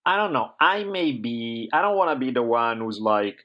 I don't know. I don't want to be the one who's like,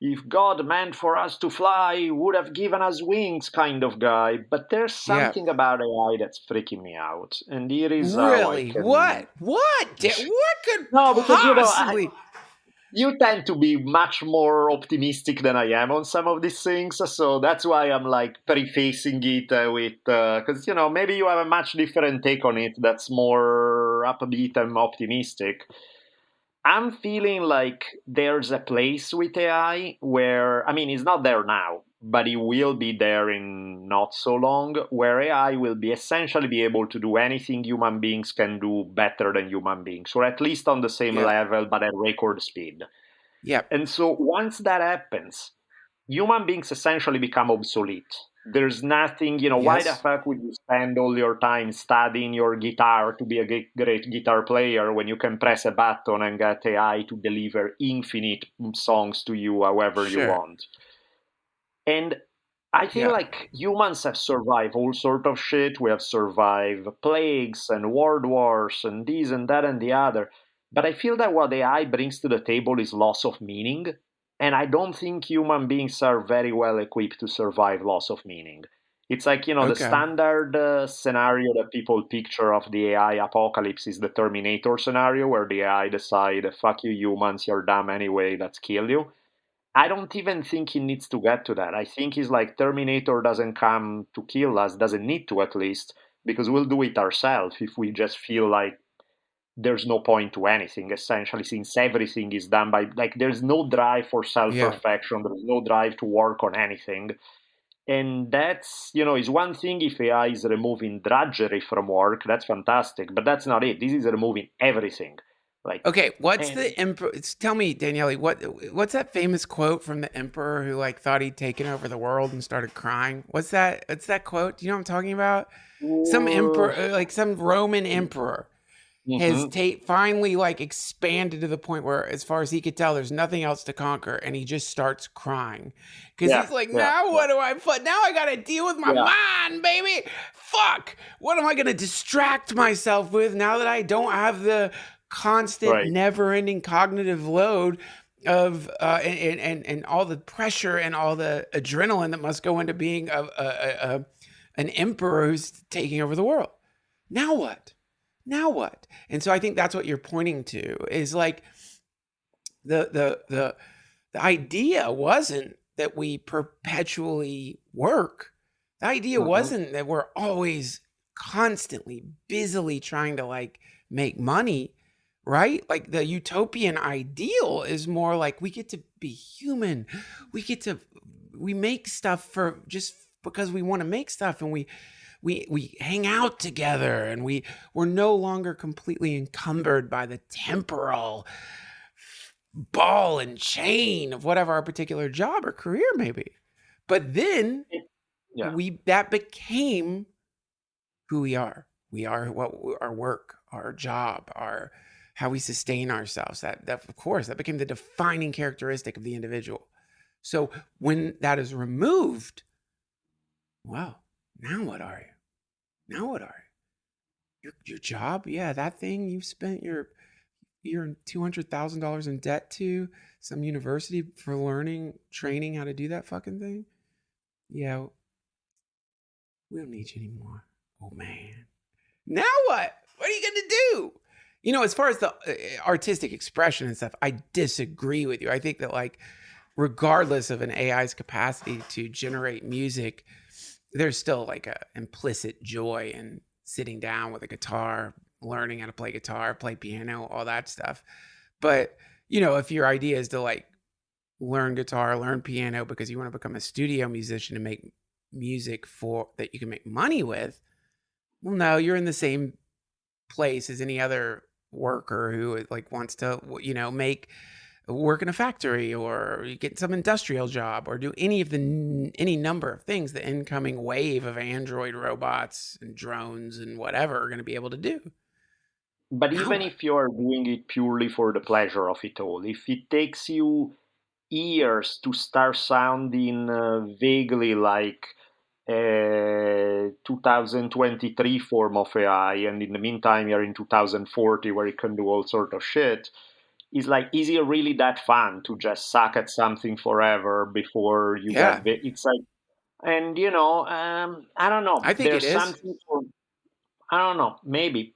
if God meant for us to fly, he would have given us wings kind of guy. But there's Yeah. something about AI that's freaking me out. And here is how I Really? can. What? What could No, because, possibly? you tend to be much more optimistic than I am on some of these things. So that's why I'm like prefacing it with, because, maybe you have a much different take on it that's more upbeat and optimistic. I'm feeling like there's a place with AI where, I mean, it's not there now, but it will be there in not so long, where AI will be essentially be able to do anything human beings can do better than human beings, or at least on the same Yeah. level, but at record speed. Yeah. And so once that happens, human beings essentially become obsolete. There's nothing, why the Yes. fuck would you spend all your time studying your guitar to be a great guitar player when you can press a button and get AI to deliver infinite songs to you however you Sure. want? And I feel Yeah. like humans have survived all sort of shit. We have survived plagues and world wars and this and that and the other. But I feel that what AI brings to the table is loss of meaning. And I don't think human beings are very well equipped to survive loss of meaning. It's like, the Okay. standard scenario that people picture of the AI apocalypse is the Terminator scenario, where the AI decide, fuck you humans, you're dumb anyway, let's kill you. I don't even think he needs to get to that. I think he's like, Terminator doesn't come to kill us, doesn't need to at least, because we'll do it ourselves if we just feel like there's no point to anything, essentially, since everything is done by, like, there's no drive for self Yeah. perfection, there's no drive to work on anything. And that's, is one thing if AI is removing drudgery from work, that's fantastic, but that's not it. This is removing everything. Like, Okay, what's and the emperor? Tell me, Daniele, what's that famous quote from the emperor who like thought he'd taken over the world and started crying? What's that? What's that quote? Do you know what I'm talking about? Some emperor, like some Roman emperor, has Mhm. finally like expanded to the point where, as far as he could tell, there's nothing else to conquer, and he just starts crying because Yeah, he's like, yeah, now yeah, what do I put? Now I got to deal with my yeah, mind, baby. Fuck, what am I gonna distract myself with now that I don't have the constant, right. never-ending cognitive load of and all the pressure and all the adrenaline that must go into being an emperor who's taking over the world. Now what? Now what? And so I think that's what you're pointing to is like the the the the idea wasn't that we perpetually work. The idea Mhm. wasn't that we're always constantly busily trying to like make money, right? Like the utopian ideal is more like we get to be human. We get to we make stuff for just because we want to make stuff, and we hang out together, and we're no longer completely encumbered by the temporal ball and chain of whatever our particular job or career may be. But then Yeah. we that became who we are. We are what our work, our job, our how we sustain ourselves. That of course that became the defining characteristic of the individual. So when that is removed, well, now what are you? Now what are you? Your job? Yeah, that thing you spent you're $200,000 in debt to some university for training how to do that fucking thing. Yeah, we don't need you anymore. Oh man. Now what? What are you going to do? You know, as far as the artistic expression and stuff, I disagree with you. I think that like regardless of an AI's capacity to generate music, there's still like a implicit joy in sitting down with a guitar, learning how to play guitar, play piano, all that stuff. But, you know, if your idea is to like learn guitar, learn piano because you want to become a studio musician and make music for that you can make money with, well, no, you're in the same place as any other worker who like wants to, you know, make work in a factory or get some industrial job or do any of the any number of things the incoming wave of android robots and drones and whatever are going to be able to do. But Now even what? if you are doing it purely for the pleasure of it all, if it takes you years to start sounding vaguely like a 2023 form of AI, and in the meantime you're in 2040 where you can do all sort of shit. Is like, is it really that fun to just suck at something forever before you get? Yeah, It's like, and I don't know. I think it There's is. something for, I don't know. Maybe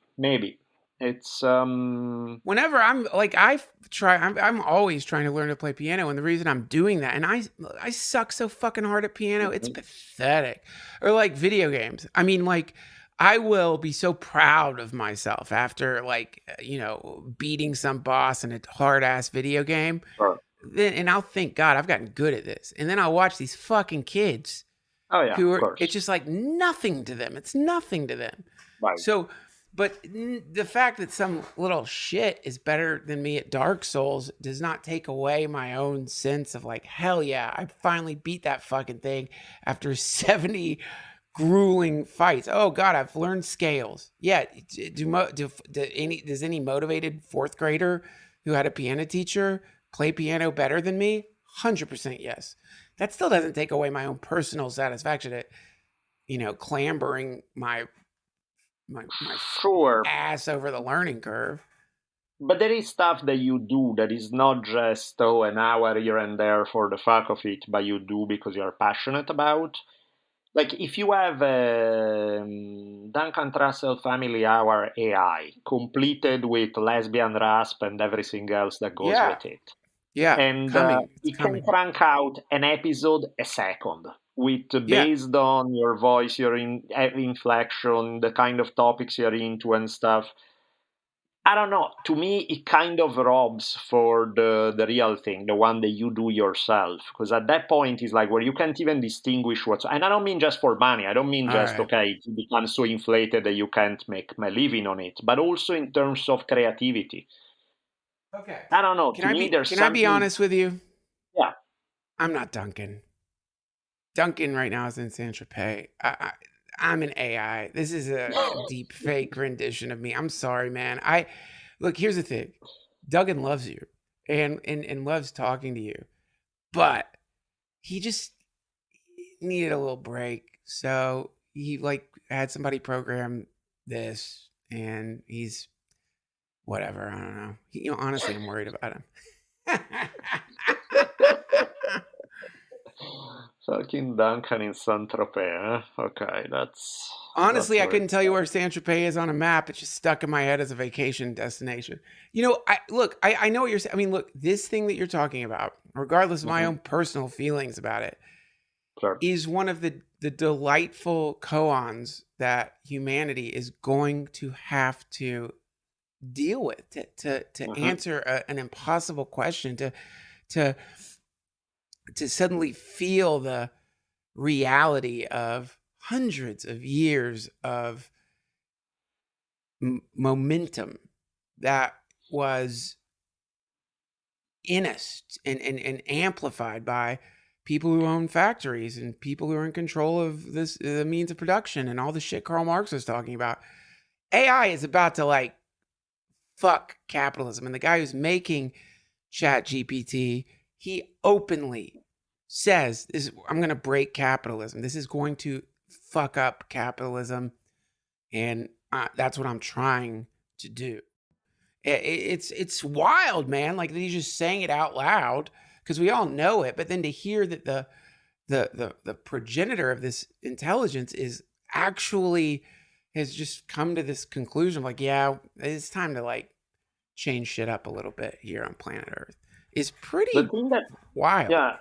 it's Whenever I'm like I'm always trying to learn to play piano, and the reason I'm doing that, and I suck so fucking hard at piano, it's pathetic. Or like video games. I mean, like I will be so proud of myself after like beating some boss in a hard ass video game. Sure. Then and I'll think, God, I've gotten good at this, and then I'll watch these fucking kids Oh yeah, who of are. course. It's just like nothing to them. It's nothing to them. Right. So, but the fact that some little shit is better than me at Dark Souls does not take away my own sense of like, hell yeah, I finally beat that fucking thing after 70 grueling fights. Oh God, I've learned scales. Yeah. Does any motivated fourth grader who had a piano teacher play piano better than me? 100% yes. That still doesn't take away my own personal satisfaction at, clambering my Sure. ass over the learning curve. But there is stuff that you do that is not just an hour here and there for the fuck of it, but you do because you're passionate about. Like if you have Duncan Trussell Family Hour AI completed with lesbian rasp and everything else that goes Yeah. with it, Yeah. and Coming. It's it can coming. crank out an episode a second with Yeah. based on your voice, your inflection, the kind of topics you're into and stuff. I don't know. To me, it kind of robs for the real thing, the one that you do yourself. Because at that point, it's like where you can't even distinguish what's. And I don't mean just for money. I don't mean All just, right. okay, it becomes so inflated that you can't make my living on it, but also in terms of creativity. Okay. I don't know. To me, there's Can I be something. honest with you? Yeah. I'm not Duncan. Duncan right now is in San Tropez. I'm an AI. This is a deep fake rendition of me. I'm sorry, man. I look, here's the thing. Duggan loves you and loves talking to you. But he just needed a little break. So he like had somebody program this and he's whatever. I don't know. Honestly, I'm worried about him. Fucking Duncan in Saint Tropez. Okay, that's Honestly, I very couldn't tell you where San Tropez is on a map. It's just stuck in my head as a vacation destination. I know what you're saying. I mean, look, this thing that you're talking about, regardless of my Mhm. own personal feelings about it, Sure. is one of the delightful koans that humanity is going to have to deal with to Mhm. answer an impossible question, to suddenly feel the reality of hundreds of years of momentum that was in us and amplified by people who own factories and people who are in control of this the means of production and all the shit Karl Marx was talking about. AI is about to like fuck capitalism. And the guy who's making Chat GPT, he openly says, I'm going to break capitalism. This is going to fuck up capitalism. And that's what I'm trying to do. It's wild, man. Like he's just saying it out loud because we all know it. But then to hear that the progenitor of this intelligence is actually has just come to this conclusion, like, yeah, it's time to like change shit up a little bit here on planet Earth, is The pretty thing that, wild. yeah,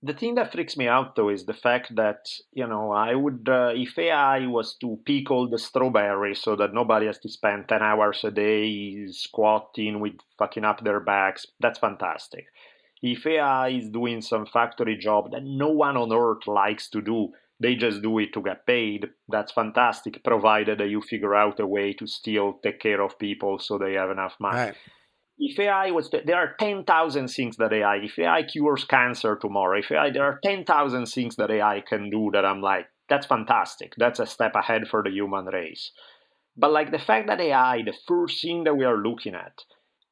the thing that freaks me out though is the fact that I would if AI was to pick all the strawberries so that nobody has to spend 10 hours a day squatting with fucking up their backs. That's fantastic. If AI is doing some factory job that no one on earth likes to do, they just do it to get paid. That's fantastic, provided that you figure out a way to still take care of people so they have enough money. Right. If AI was, there are 10,000 things that AI, if AI cures cancer tomorrow, there are 10,000 things that AI can do that I'm like, that's fantastic. That's a step ahead for the human race. But like the fact that AI, the first thing that we are looking at,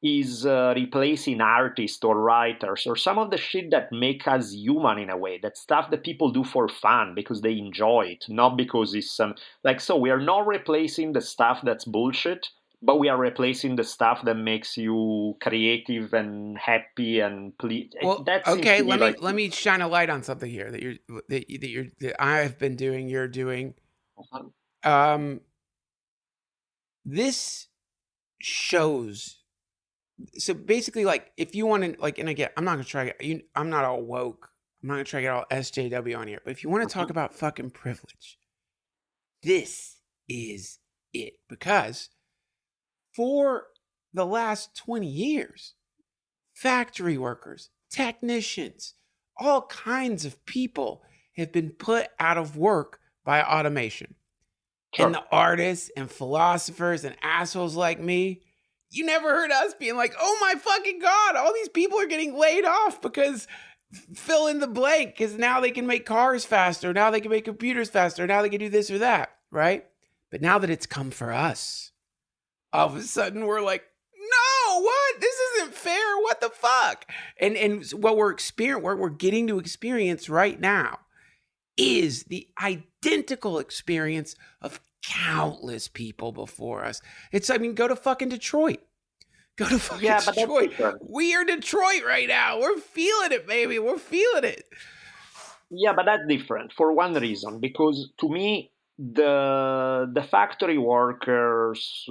is replacing artists or writers or some of the shit that make us human in a way. That stuff that people do for fun because they enjoy it, not because it's some like. So we are not replacing the stuff that's bullshit, but we are replacing the stuff that makes you creative and happy and Well, that seems okay, to be like. let me shine a light on something here that I've been doing, you're doing. Um, this shows. So basically, like, if you want to, like, and again, I'm not gonna try to I'm not all woke. I'm not gonna try to get all SJW on here. But if you want to talk about fucking privilege, this is it. Because for the last 20 years, factory workers, technicians, all kinds of people have been put out of work by automation. Sure. And the artists and philosophers and assholes like me, you never heard us being like, oh my fucking God, all these people are getting laid off because fill in the blank, because now they can make cars faster, now they can make computers faster, now they can do this or that, right? But now that it's come for us, all of a sudden we're like, no, what? This isn't fair. What the fuck? And what we're getting to experience right now is the identical experience of countless people before us. Go to fucking Detroit. Go to fucking Detroit. We are Detroit right now. We're feeling it, baby. We're feeling it. Yeah, but that's different for one reason, because to me, the factory workers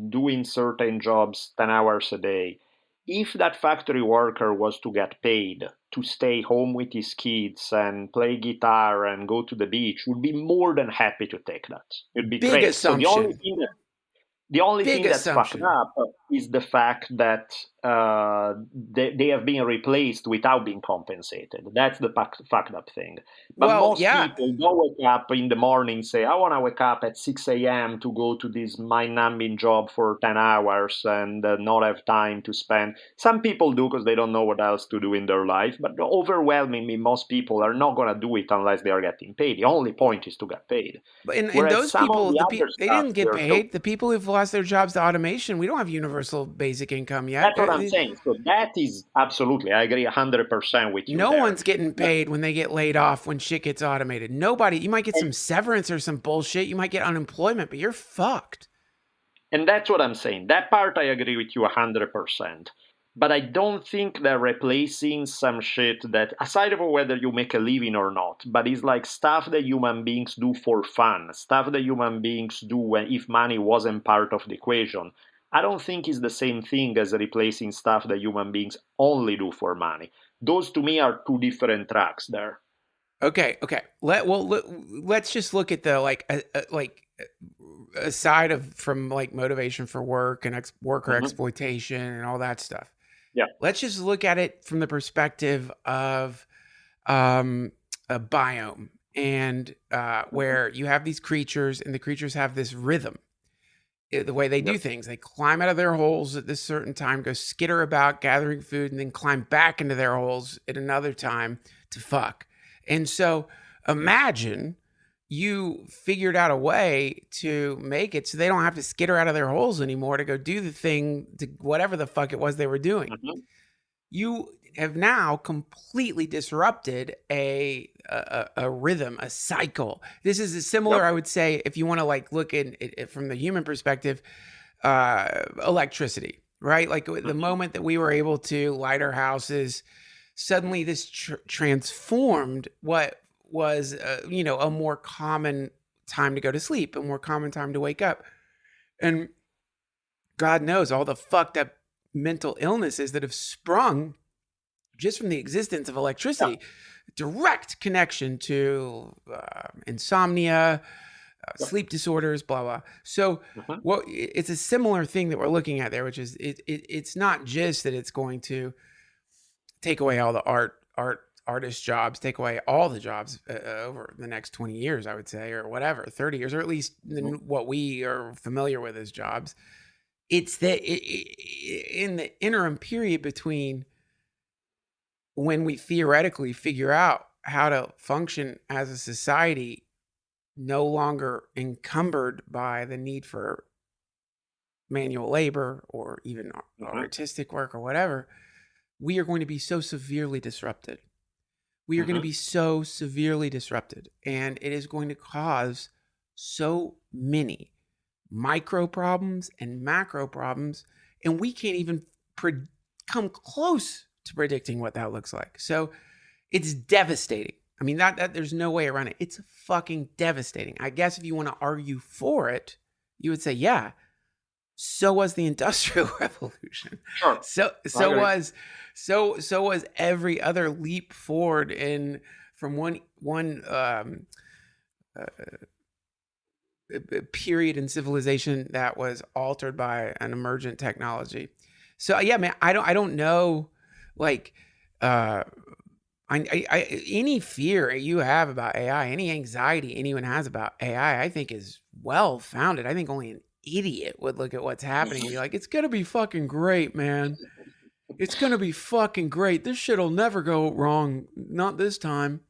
doing certain jobs 10 hours a day, if that factory worker was to get paid to stay home with his kids and play guitar and go to the beach, would be more than happy to take that. It'd be Big great. assumption. So the only Big thing that's assumption. fucked up is the fact that they have been replaced without being compensated. That's the fucked up thing. But most people don't wake up in the morning, say, I want to wake up at 6 a.m. to go to this mind-numbing job for 10 hours and not have time to spend. Some people do because they don't know what else to do in their life, but overwhelmingly, most people are not going to do it unless they are getting paid. The only point is to get paid. And those people, they didn't get paid. The people who've lost their jobs to automation, we don't have universal basic income yet. That's what I'm saying. So that is absolutely, I agree 100% with you. No one's getting paid when they get laid off, when shit gets automated. Nobody. You might get some severance or some bullshit. You might get unemployment, but you're fucked. And that's what I'm saying. That part I agree with you 100%. But I don't think they're replacing some shit that, aside of whether you make a living or not, but it's like stuff that human beings do for fun, stuff that human beings do when, if money wasn't part of the equation. I don't think it's the same thing as replacing stuff that human beings only do for money. Those to me are two different tracks there. Okay. Let's just look at the aside from like motivation for work and worker exploitation and all that stuff. Yeah. Let's just look at it from the perspective of a biome and where you have these creatures and the creatures have this rhythm. The way they do things, they climb out of their holes at this certain time, go skitter about gathering food, and then climb back into their holes at another time to fuck. And so imagine you figured out a way to make it so they don't have to skitter out of their holes anymore to go do the thing, to whatever the fuck it was they were doing. You have now completely disrupted a rhythm, a cycle. This is similar, I would say, if you want to like look at it from the human perspective, electricity, right? Like the moment that we were able to light our houses, suddenly this transformed what was, a more common time to go to sleep, a more common time to wake up. And God knows all the fucked up mental illnesses that have sprung just from the existence of electricity. Direct connection to insomnia, sleep disorders, blah, blah. So it's a similar thing that we're looking at there, which is it's not just that it's going to take away all the artist jobs, take away all the jobs over the next 20 years, I would say, or whatever, 30 years, or at least what we are familiar with as jobs. It's that in the interim period between when we theoretically figure out how to function as a society, no longer encumbered by the need for manual labor or even artistic work or whatever, we are going to be so severely disrupted. We are going to be so severely disrupted, and it is going to cause so many micro problems and macro problems, and we can't even come close to predicting what that looks like. So it's devastating. I mean, that there's no way around it. It's fucking devastating. I guess if you want to argue for it, you would say, yeah, so was the Industrial Revolution. Sure. So was every other leap forward from one period in civilization that was altered by an emergent technology. So yeah, man, I don't know, like, any fear you have about AI, any anxiety anyone has about AI, I think is well founded. I think only an idiot would look at what's happening and be like, it's gonna be fucking great, man. It's gonna be fucking great. This shit'll never go wrong. Not this time.